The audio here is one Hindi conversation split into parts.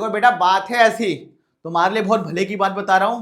तो बेटा बात है ऐसी, तुम्हारे लिए बहुत भले की बात बता रहा हूं।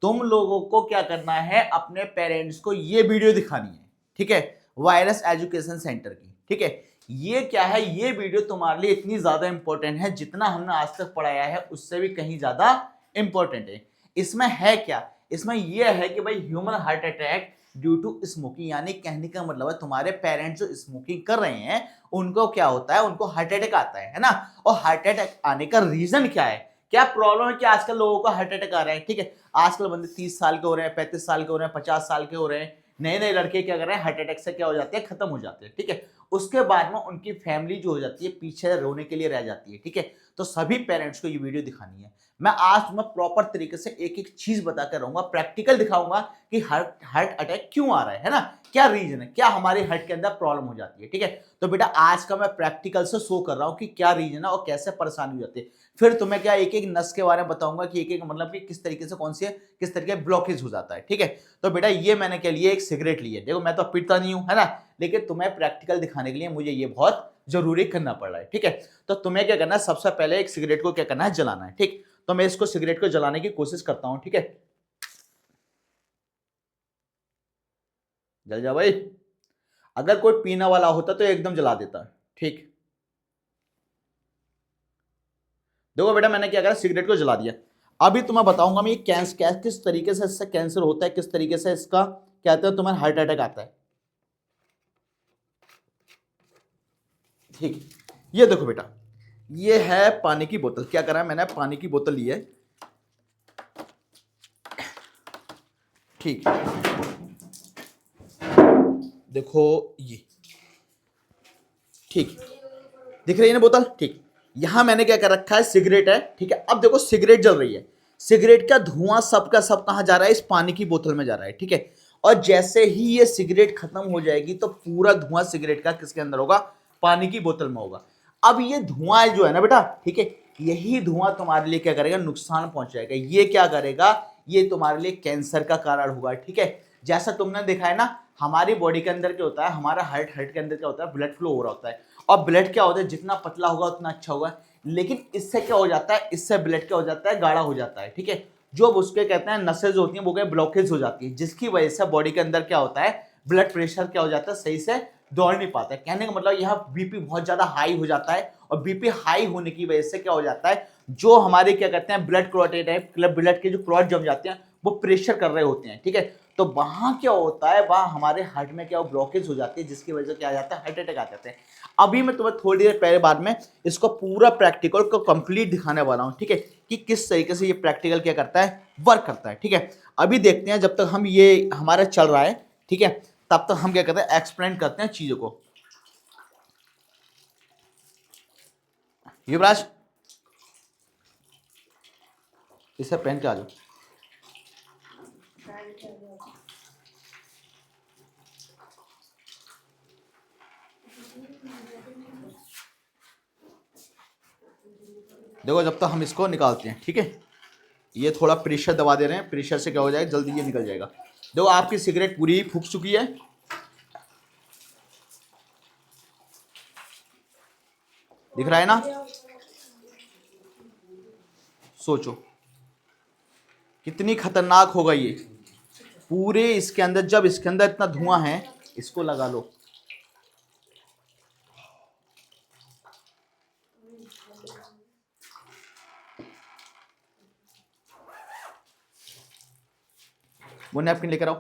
तुम लोगों को क्या करना है, अपने पेरेंट्स को ये वीडियो दिखानी है, ठीक है, वायरस एजुकेशन सेंटर की, ठीक है। ये क्या है, ये वीडियो तुम्हारे लिए इतनी ज्यादा इंपॉर्टेंट है, जितना हमने आज तक पढ़ाया है उससे भी कहीं ज्यादा इंपॉर्टेंट है। इसमें है क्या, इसमें यह है कि भाई human heart attack due to smoking, यानी कहने का मतलब है तुम्हारे पेरेंट्स जो स्मोकिंग कर रहे हैं उनको क्या होता है, उनको हार्ट अटैक आता है ना। और हार्ट अटैक आने का रीजन क्या है, क्या प्रॉब्लम है कि आजकल लोगों को हार्ट अटैक आ रहा है, ठीक है। आजकल बंदे 30 साल के हो रहे हैं, 35 साल के हो रहे हैं, 50 साल के हो रहे हैं, नए नए लड़के क्या कर रहे हैं, हार्ट अटैक से क्या हो जाते हैं, खत्म हो जाते हैं, ठीक है। उसके बाद में उनकी फैमिली जो हो जाती है पीछे रोने के लिए रह जाती है, ठीक है। तो सभी पेरेंट्स को ये वीडियो दिखानी है। मैं आज तुम्हें प्रॉपर तरीके से एक एक चीज बताकर रहूंगा, प्रैक्टिकल दिखाऊंगा कि हार्ट अटैक क्यों आ रहा है ना, क्या रीजन है, क्या हमारे हार्ट के अंदर प्रॉब्लम हो जाती है, ठीक है। तो बेटा आज का मैं प्रैक्टिकल से शो कर रहा हूं कि क्या रीजन है और कैसे परेशानी हो जाती है। फिर तुम्हें क्या एक एक नस के बारे में बताऊंगा कि एक एक मतलब कि किस तरीके से कौन सी है, किस तरीके ब्लॉकेज हो जाता है, ठीक है। तो बेटा ये मैंने के लिए एक सिगरेट ली है, देखो मैं तो पीता नहीं हूं, है ना, लेकिन तुम्हें प्रैक्टिकल दिखाने के लिए मुझे ये बहुत जरूरी करना पड़ रहा है, ठीक है। तो तुम्हें क्या करना है, सबसे पहले एक सिगरेट को क्या करना है, जलाना है, ठीक। तो मैं इसको सिगरेट को जलाने की कोशिश करता हूं, ठीक है। जल जा भाई। अगर कोई पीने वाला होता तो एकदम जला देता, ठीक। देखो बेटा मैंने क्या करा, सिगरेट को जला दिया। अभी तुम्हें बताऊंगा मैं ये कैंसर किस तरीके से इससे कैंसर होता है, किस तरीके से इसका कहते हैं तुम्हें हार्ट अटैक आता है, ठीक। ये देखो बेटा, ये है पानी की बोतल, क्या करा है मैंने, पानी की बोतल ली है, ठीक। देखो ये, ठीक, दिख रही है ना बोतल, ठीक। यहां मैंने क्या कर रखा है, सिगरेट है, ठीक है। अब देखो सिगरेट जल रही है, सिगरेट का धुआं सबका सब कहां जा रहा है, इस पानी की बोतल में जा रहा है, ठीक है। और जैसे ही ये सिगरेट खत्म हो जाएगी तो पूरा धुआं सिगरेट का किसके अंदर होगा, पानी की बोतल में होगा। अब ये धुआं जो है ना बेटा, ठीक है, यही धुआं तुम्हारे लिए क्या करेगा, नुकसान पहुंचाएगा। ये क्या करेगा, ये तुम्हारे लिए कैंसर का कारण होगा, ठीक है। जैसा तुमने देखा है ना, हमारी बॉडी के अंदर क्या होता है, हमारा हार्ट हार्ट के अंदर क्या होता है, ब्लड फ्लो हो रहा होता है। और ब्लड क्या होता है, जितना पतला होगा उतना अच्छा होगा। लेकिन इससे क्या हो जाता है, इससे ब्लड क्या हो जाता है, गाढ़ा हो जाता है, ठीक है। जो उसके कहते हैं नसें जो होती हैं वो क्या ब्लॉकेज हो जाती है, जिसकी वजह से बॉडी के अंदर क्या होता है, ब्लड प्रेशर क्या हो जाता है, सही से दौड़ नहीं पाता है। कहने का मतलब यहाँ बीपी बहुत ज्यादा हाई हो जाता है, और बीपी हाई होने की वजह से क्या हो जाता है, जो हमारे क्या कहते हैं ब्लड क्लॉटेड है, ब्लड के जो क्लॉट जम जाते हैं वो प्रेशर कर रहे होते हैं, ठीक है। तो वहां क्या होता है, वहां हमारे हार्ट में क्या ब्लॉकेज हो जाती है, जिसकी वजह से क्या आ जाता है, हार्ट अटैक आ जाते हैं। अभी मैं तुम्हें थोड़ी देर पहले बाद में इसको पूरा प्रैक्टिकल को कंप्लीट दिखाने वाला हूं, ठीक है, कि किस तरीके से ये प्रैक्टिकल क्या करता है, वर्क करता है, ठीक है। अभी देखते हैं, जब तक हम ये हमारा चल रहा है, ठीक है, तब तक हम क्या करते हैं, एक्सप्लेन करते हैं चीजों को। युवराज इसे पहन के आ जाओ। देखो जब तक हम इसको निकालते हैं, ठीक है, ये थोड़ा प्रेशर दबा दे रहे हैं, प्रेशर से क्या हो जाएगा, जल्दी ये निकल जाएगा। देखो आपकी सिगरेट पूरी ही फूक चुकी है, दिख रहा है ना। सोचो कितनी खतरनाक होगा ये पूरे इसके अंदर, जब इसके अंदर इतना धुआं है, इसको लगा लो। वो नैपकिन लेकर आओ।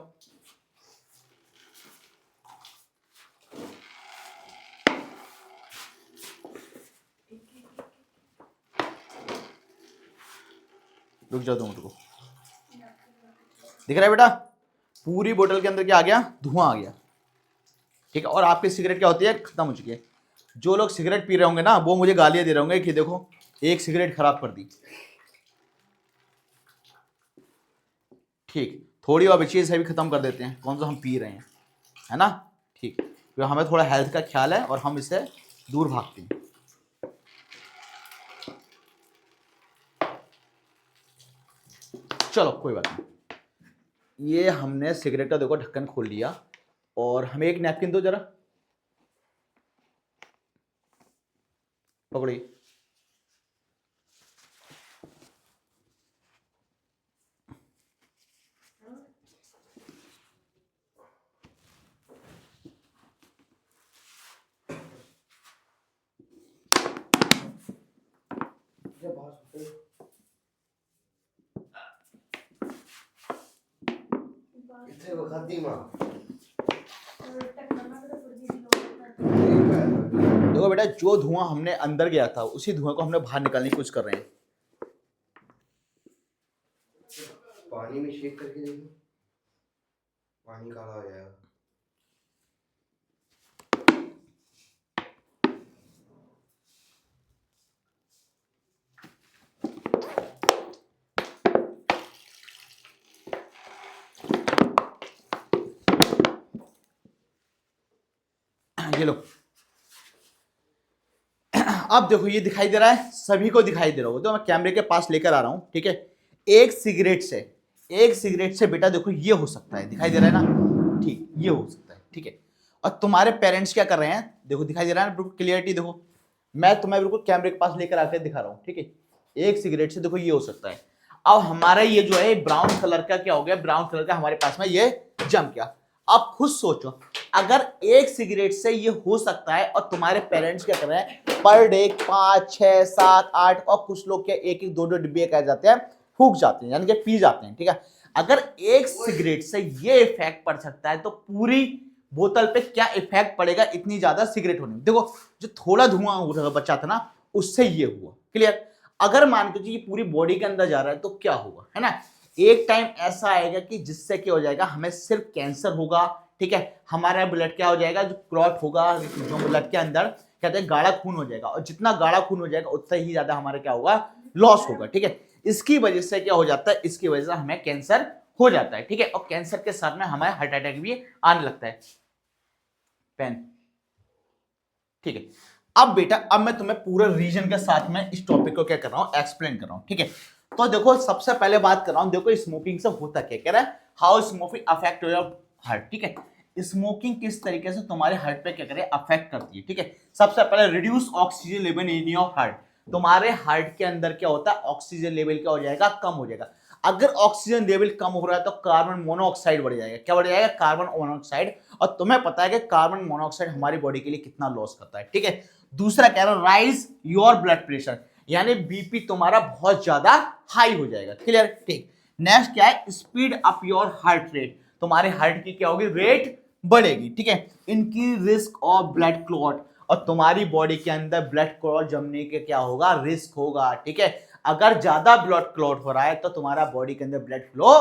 रुक जाओ तुम, रुको। दिख रहा है बेटा, पूरी बोतल के अंदर क्या आ गया, धुआं आ गया, ठीक है। और आपकी सिगरेट क्या होती है, खत्म हो चुकी है। जो लोग सिगरेट पी रहे होंगे ना, वो मुझे गालियां दे रहे होंगे कि देखो एक सिगरेट खराब कर दी, ठीक। थोड़ी और बची है भी खत्म कर देते हैं, कौन सा हम पी रहे हैं, है ना, ठीक। तो हमें थोड़ा हेल्थ का ख्याल है और हम इससे दूर भागते हैं। चलो कोई बात नहीं, ये हमने सिगरेट का देखो ढक्कन खोल लिया, और हमें एक नैपकिन दो जरा, पकड़िए। देखो बेटा, जो धुआं हमने अंदर गया था उसी धुआं को हमने बाहर निकालने की कोशिश कर रहे हैं। पानी में शेक करके देखो, पानी काला हो जाएगा। ये लो, अब देखो ये दिखाई दे रहा है, सभी को दिखाई दे रहा होगा, तो मैं कैमरे के पास लेकर आ रहा हूं, ठीक है। एक सिगरेट से बेटा देखो ये हो सकता है, दिखाई दे रहा है ना, ठीक, ये हो सकता है, ठीक है। और तुम्हारे पेरेंट्स क्या कर रहे हैं, देखो दिखाई दे रहा है ना, बिल्कुल क्लियरिटी देखो, मैं तुम्हें बिल्कुल कैमरे के पास लेकर आकर दिखा रहा हूं, ठीक है। एक सिगरेट से देखो ये हो सकता है। अब हमारा ये जो है ब्राउन कलर का क्या हो गया, ब्राउन कलर का हमारे पास में ये जम गया। अब खुद सोचो, अगर एक सिगरेट से ये हो सकता है और तुम्हारे पेरेंट्स क्या कर रहे हैं, पर डे 5, 6, 7, 8 और कुछ लोग क्या एक एक 2 डिब्बे कह जाते हैं, फूक जाते हैं, यानी कि पी जाते हैं, ठीक है। अगर एक सिगरेट से ये इफेक्ट पड़ सकता है तो पूरी बोतल पे क्या इफेक्ट पड़ेगा इतनी ज्यादा सिगरेट होने में। देखो जो थोड़ा धुआं बचा था ना, उससे ये हुआ, क्लियर। अगर मान के ये पूरी बॉडी के अंदर जा रहा है तो क्या होगा, है ना। एक टाइम ऐसा आएगा कि जिससे क्या हो जाएगा, हमें सिर्फ कैंसर होगा, ठीक है। हमारा ब्लड क्या हो जाएगा, जो क्लॉट होगा, जो ब्लड के अंदर कहते हैं गाढ़ा खून हो जाएगा, और जितना गाढ़ा खून हो जाएगा उतना ही ज्यादा हमारा क्या होगा, लॉस होगा, ठीक है। इसकी वजह से क्या हो जाता है, इसकी वजह से हमें कैंसर हो जाता है, ठीक है। और कैंसर के साथ में हमें हार्ट अटैक भी आने लगता है। पेन, ठीक है। अब बेटा, अब मैं तुम्हें पूरे रीजन के साथ में इस टॉपिक को क्या कर रहा हूं, एक्सप्लेन कर रहा हूं, ठीक है। तो देखो सबसे पहले बात कर रहा हूं, देखो स्मोकिंग से होता क्या, कह रहा है how smoking affect your heart, ठीक है। स्मोकिंग किस तरीके से तुम्हारे हार्ट पे क्या करे, अफेक्ट करती है, ठीक है। सबसे पहले reduce oxygen level in your heart, तुम्हारे हार्ट के अंदर क्या होता है, ऑक्सीजन लेवल क्या हो जाएगा, कम हो जाएगा। अगर ऑक्सीजन लेवल कम हो रहा है तो कार्बन मोनोऑक्साइड बढ़ जाएगा, क्या बढ़ जाएगा, कार्बन मोनोऑक्साइड। और तुम्हें पता है कि कार्बन मोनोऑक्साइड हमारी बॉडी के लिए कितना लॉस करता है, ठीक है। दूसरा कह रहा है राइज योर ब्लड प्रेशर, यानी बीपी तुम्हारा बहुत ज्यादा हाई हो जाएगा, क्लियर, ठीक। नेक्स्ट क्या है, speed up your heart rate, तुम्हारे हार्ट की क्या होगी, रेट बढ़ेगी, ठीक है। इनकी रिस्क ऑफ ब्लड क्लॉट, और तुम्हारी बॉडी के अंदर ब्लड क्लॉट जमने के क्या होगा, रिस्क होगा, ठीक है। अगर ज्यादा ब्लड क्लॉट हो रहा है तो तुम्हारा बॉडी के अंदर ब्लड फ्लो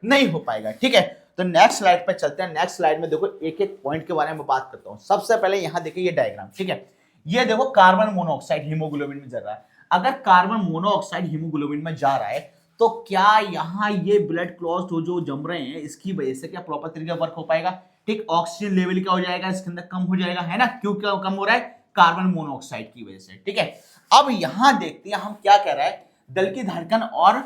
नहीं हो पाएगा, ठीक है। तो नेक्स्ट स्लाइड पे चलते हैं। नेक्स्ट स्लाइड में देखो एक एक पॉइंट के बारे में बात करता हूं। सबसे पहले यहां देखिए ये डायग्राम, ठीक है। ये देखो कार्बन मोनोऑक्साइड हीमोग्लोबिन में जा रहा है। अगर कार्बन मोनोऑक्साइड हीमोग्लोबिन में जा रहा है तो क्या यहाँ ये ब्लड क्लॉट जो जम रहे हैं इसकी वजह से क्या प्रॉपर तरीके वर्क हो पाएगा, ठीक। ऑक्सीजन लेवल क्या हो जाएगा, इसके अंदर कम हो जाएगा, है ना। क्यों क्या कम हो रहा है, कार्बन मोनोऑक्साइड की वजह से, ठीक है। अब यहां देखते हैं हम क्या कह रहा है, दिल की धड़कन और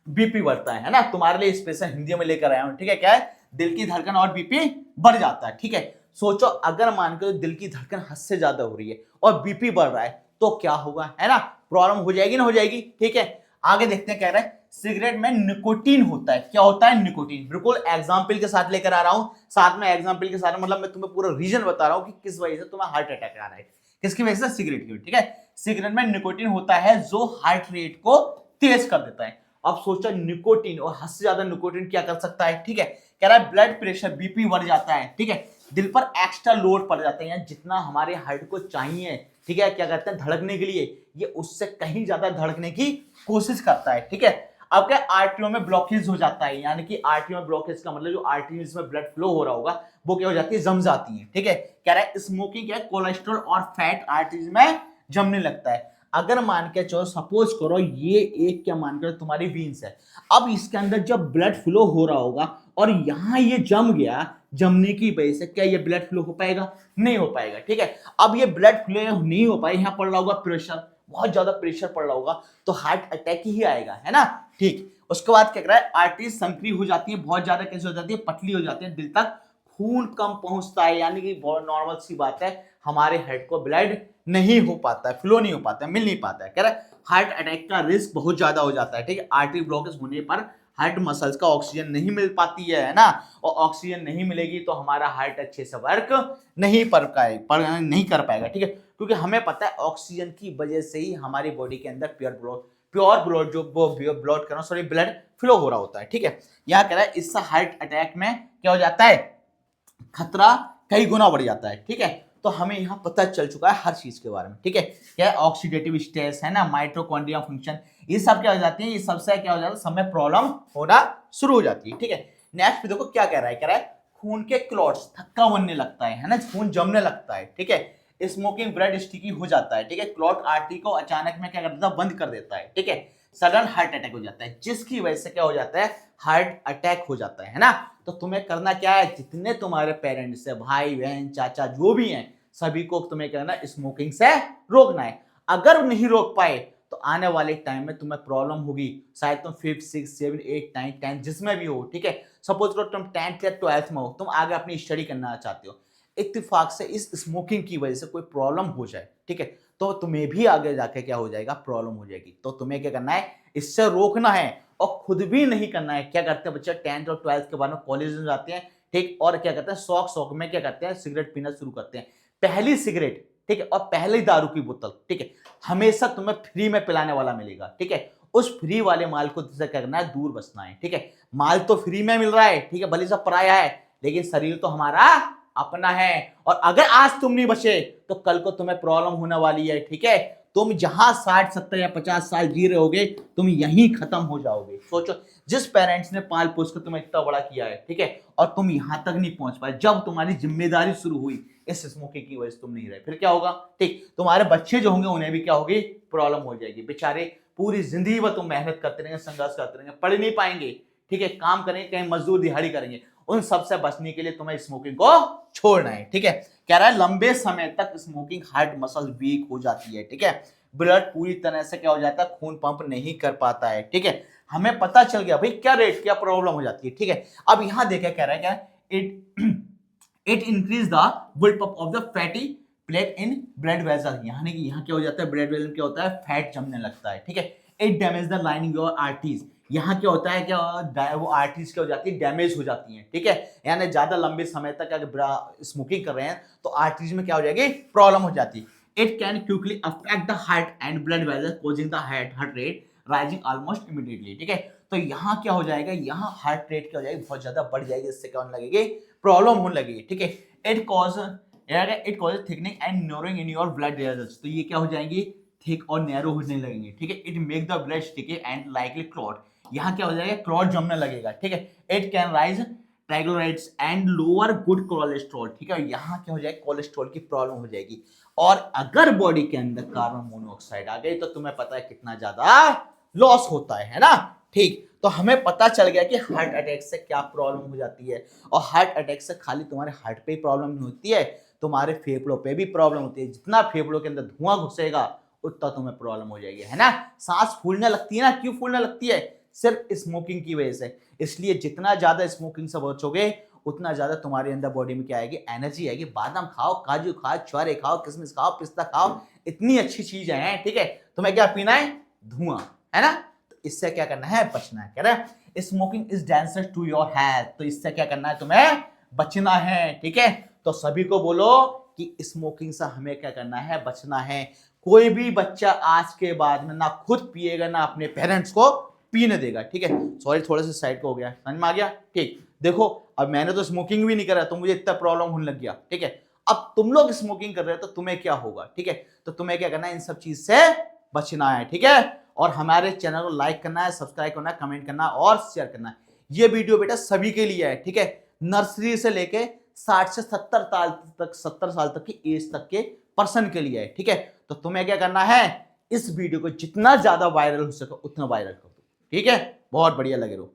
बीपी बढ़ता है ना। तुम्हारे लिए स्पेशल हिंदी में लेकर आया हूं, ठीक है। क्या है, दिल की धड़कन और बीपी बढ़ जाता है, ठीक है। सोचो अगर मान के दिल की धड़कन हद से ज्यादा हो रही है और बीपी बढ़ रहा है तो क्या होगा, है ना, प्रॉब्लम हो जाएगी ना, हो जाएगी, ठीक है। आगे देखते हैं, कह रहा है सिगरेट में निकोटीन होता है, क्या होता है, निकोटीन। बिल्कुल एग्जांपल के साथ लेकर आ रहा हूं, साथ में एग्जांपल के साथ मतलब मैं तुम्हें पूरा रीजन बता रहा हूं कि किस वजह से तुम्हें हार्ट अटैक आ रहा है, किसकी वजह से, सिगरेट की, ठीक है। सिगरेट में निकोटीन होता है जो हार्ट रेट को तेज कर देता है। अब सोचो निकोटीन और हद से ज्यादा निकोटीन क्या कर सकता है, ठीक है। कह रहा है ब्लड प्रेशर बीपी बढ़ जाता है, ठीक है। दिल पर एक्स्ट्रा लोड पड़ जाता है, जितना हमारे हार्ट को चाहिए, ठीक है, क्या कहते हैं, धड़कने के लिए, ये उससे कहीं ज्यादा धड़कने की कोशिश करता है, ठीक है। अब क्या आर्टरियों में ब्लॉकेज हो जाता है, यानी कि आर्टरियों में ब्लॉकेज का मतलब जो आर्टरीज में ब्लड फ्लो हो रहा होगा वो क्या हो जाती है, जम जाती है, ठीक है। कह रहा है स्मोकिंग क्या है, कोलेस्ट्रॉल और फैट आर्टरीज में जमने लगता है। अगर मान के चलो सपोज करो ये एक क्या मान कर तुम्हारी वीन्स है, अब इसके अंदर जब ब्लड फ्लो हो रहा होगा और यहां ये जम गया, जमने की वजह से क्या ये ब्लड फ्लो हो पाएगा, नहीं हो पाएगा, ठीक है। अब ये ब्लड फ्लो नहीं हो पाए, यहां पड़ रहा होगा प्रेशर, बहुत ज्यादा प्रेशर पड़ रहा होगा तो हार्ट अटैक ही आएगा, है ना, ठीक। उसके बाद क्या कर रहा है, आर्टरीज संकरी हो जाती है, बहुत ज्यादा कैसे हो जाती है, पतली हो जाती है, दिल तक खून कम पहुंचता है, यानी कि बहुत नॉर्मल सी बात है, हमारे हार्ट को ब्लड नहीं हो पाता है, फ्लो नहीं हो पाता है, मिल नहीं पाता है। कह रहा है हार्ट अटैक का रिस्क बहुत ज्यादा हो जाता है, ठीक है। आर्टरी ब्लॉकेज होने पर हार्ट मसल्स का ऑक्सीजन नहीं मिल पाती है ना, और ऑक्सीजन नहीं मिलेगी तो हमारा हार्ट अच्छे से वर्क नहीं कर पाएगा, ठीक है। क्योंकि हमें पता है ऑक्सीजन की वजह से ही हमारी बॉडी के अंदर प्योर ब्लड जो वो ब्लड करो सॉरी ब्लड फ्लो हो रहा होता है, ठीक है। यहाँ कह रहा है इससे हार्ट अटैक में क्या हो जाता है, खतरा कई गुना बढ़ जाता है, ठीक है। तो हमें यहाँ पता चल चुका है हर चीज के बारे में, ठीक है। क्या है ऑक्सीडेटिव स्ट्रेस है ना, माइटोकॉन्ड्रिया फंक्शन, ये सब क्या हो जाती है, ये सबसे क्या हो जाता है, सब में प्रॉब्लम होना शुरू हो जाती है, ठीक है। नेक्स्ट देखो क्या कह रहा है खून के क्लॉट्स, थक्का बनने लगता है ना, खून जमने लगता है, ठीक है। स्मोकिंग ब्लड स्टिकी हो जाता है, ठीक है। क्लॉट आर्टरी को अचानक में क्या कर देता है, बंद कर देता है, ठीक है। सडन हार्ट अटैक हो जाता है, जिसकी वजह से क्या हो जाता है, हार्ट अटैक हो जाता है ना। तो तुम्हें करना क्या है, जितने तुम्हारे पेरेंट्स है, भाई बहन चाचा जो भी हैं, सभी को तुम्हें करना स्मोकिंग से रोकना है। अगर नहीं रोक पाए तो आने वाले टाइम में तुम्हें प्रॉब्लम होगी, शायद तुम 5th 6th 7th 8th 9th 10th जिसमें भी हो, ठीक है। सपोज करो तुम 10th या 12th में हो, तुम आगे अपनी स्टडी करना चाहते हो, इत्तेफाक से इस स्मोकिंग की वजह से कोई प्रॉब्लम हो जाए, ठीक है, तो तुम्हें भी आगे जाके क्या हो जाएगा, प्रॉब्लम हो जाएगी। तो तुम्हें क्या करना है, इससे रोकना है, और खुद भी नहीं करना है। क्या करते हैं बच्चे 10th और 12th के बाद में कॉलेज में जाते हैं, ठीक, और क्या करते हैं, शौक में क्या करते हैं, सिगरेट पीना शुरू करते हैं। पहली सिगरेट, ठीक है, और पहली दारू की बोतल, ठीक है, हमेशा तुम्हें फ्री में पिलाने वाला मिलेगा, ठीक है। उस फ्री वाले माल को तुझे करना है, दूर बचना है, ठीक है। माल तो फ्री में मिल रहा है, ठीक है, भले सब पराया है, लेकिन शरीर तो हमारा अपना है, और अगर आज तुम नहीं बचे तो कल को तुम्हें प्रॉब्लम होने वाली है, ठीक है। तुम जहां 60 70 या 50 साल जी रहे होगे, तुम यहीं खत्म हो जाओगे। सोचो, जिस पेरेंट्स ने पाल पोस कर तुम्हें इतना बड़ा किया है, ठीक है, और तुम यहां तक नहीं पहुंच पाए, जब तुम्हारी जिम्मेदारी शुरू हुई इस स्मोकिंग की वजह से तुम नहीं रहे, फिर क्या होगा, ठीक, तुम्हारे बच्चे जो होंगे उन्हें भी क्या होगी, प्रॉब्लम हो जाएगी। बेचारे पूरी जिंदगी में तुम मेहनत करते रहेंगे, संघर्ष करते रहेंगे, पढ़ नहीं पाएंगे, ठीक है, काम करेंगे, कहीं मजदूर दिहाड़ी करेंगे, उन सब से बचने के लिए तुम्हें स्मोकिंग को छोड़ना है, ठीक है। कह रहा है लंबे समय तक स्मोकिंग हार्ट मसल वीक हो जाती है, ठीक है, ब्लड पूरी तरह से क्या हो जाता है, खून पंप नहीं कर पाता है, ठीक है। हमें पता चल गया भाई क्या रेट, क्या प्रॉब्लम हो जाती है, ठीक है। अब यहां देखे कह रहा है क्या, it increase the buildup of the fatty plate in blood vessel, यानी कि यहाँ क्या हो जाता है, ब्लड वेसल में क्या होता है, फैट जमने लगता है, ठीक है। It damage the lining your arteries, यहाँ क्या होता है, क्या वो आर्टरीज क्या हो जाती है, डैमेज हो जाती है, ठीक है। यानी ज्यादा लंबे समय तक अगर स्मोकिंग कर रहे हैं तो आर्टरीज में क्या हो जाएगी, प्रॉब्लम हो जाती है। It can quickly affect the heart and blood vessel causing the heart rate rising almost immediately, ठीक है। तो यहाँ क्या हो जाएगा, यहाँ हार्ट रेट क्या हो जाएगी, बहुत ज्यादा बढ़ जाएगी, इससे क्या होने लगेगी, प्रॉब्लम होने लगेगी, ठीक है। It cause thickening and narrowing in your blood vessels, तो ये क्या हो जाएंगी, थिक और नैरो होने लगेंगे, ठीक है। It make the blood sticky and likely clot, यहाँ क्या हो जाएगा, क्लॉट जमने लगेगा, ठीक है। It can rise triglycerides and lower good cholesterol, ठीक है, यहाँ क्या हो जाएगा, कोलेस्ट्रॉल की प्रॉब्लम हो जाएगी। और अगर बॉडी के अंदर कार्बन मोनोऑक्साइड आ गई तो तुम्हें पता है कितना ज्यादा लॉस होता है ना, ठीक। तो हमें पता चल गया कि हार्ट अटैक से क्या प्रॉब्लम हो जाती है, और हार्ट अटैक से खाली तुम्हारे हार्ट पे ही प्रॉब्लम नहीं होती है, तुम्हारे फेफड़ों पे भी प्रॉब्लम होती है। जितना फेफड़ों के अंदर धुआं घुसेगा उतना तुम्हें प्रॉब्लम हो जाएगी, है ना। सांस फूलने लगती है ना, क्यों फूलने लगती है, सिर्फ स्मोकिंग की वजह से। इसलिए जितना ज्यादा स्मोकिंग से बचोगे उतना ज्यादा तुम्हारे अंदर बॉडी में क्या आएगी, एनर्जी आएगी। बादाम खाओ, काजू खाओ, छोरे खाओ, किशमिश खाओ, पिस्ता खाओ, इतनी अच्छी चीजें हैं, ठीक है। तुम्हें क्या पीना है, धुआं, है ना। तो इससे क्या करना है, बचना है। कह रहा है smoking is dangerous to your health, तो इससे क्या करना है, तुम्हें बचना है, ठीक है। तो सभी को बोलो कि स्मोकिंग से हमें क्या करना है, बचना है। कोई भी बच्चा आज के बाद में ना खुद पिएगा ना अपने पेरेंट्स को पीने देगा, ठीक है। सॉरी थोड़ा सा साइड को हो गया, समझ में आ गया, ठीक। देखो अब मैंने तो स्मोकिंग भी नहीं करा तो मुझे इतना प्रॉब्लम होने लग गया, ठीक है। अब तुम लोग स्मोकिंग कर रहे हो तो तुम्हें क्या होगा, ठीक है। तो तुम्हें क्या करना है, इन सब चीज से बचना है, ठीक है। और हमारे चैनल को लाइक करना है, सब्सक्राइब करना है, कमेंट करना और शेयर करना है। ये वीडियो बेटा सभी के लिए है, ठीक है। नर्सरी से लेके 60 से 70 साल तक की एज तक के पर्सन के लिए है, ठीक है। तो तुम्हें क्या करना है, इस वीडियो को जितना ज्यादा वायरल हो सके उतना वायरल कर दो, ठीक है। बहुत बढ़िया लगे रहो।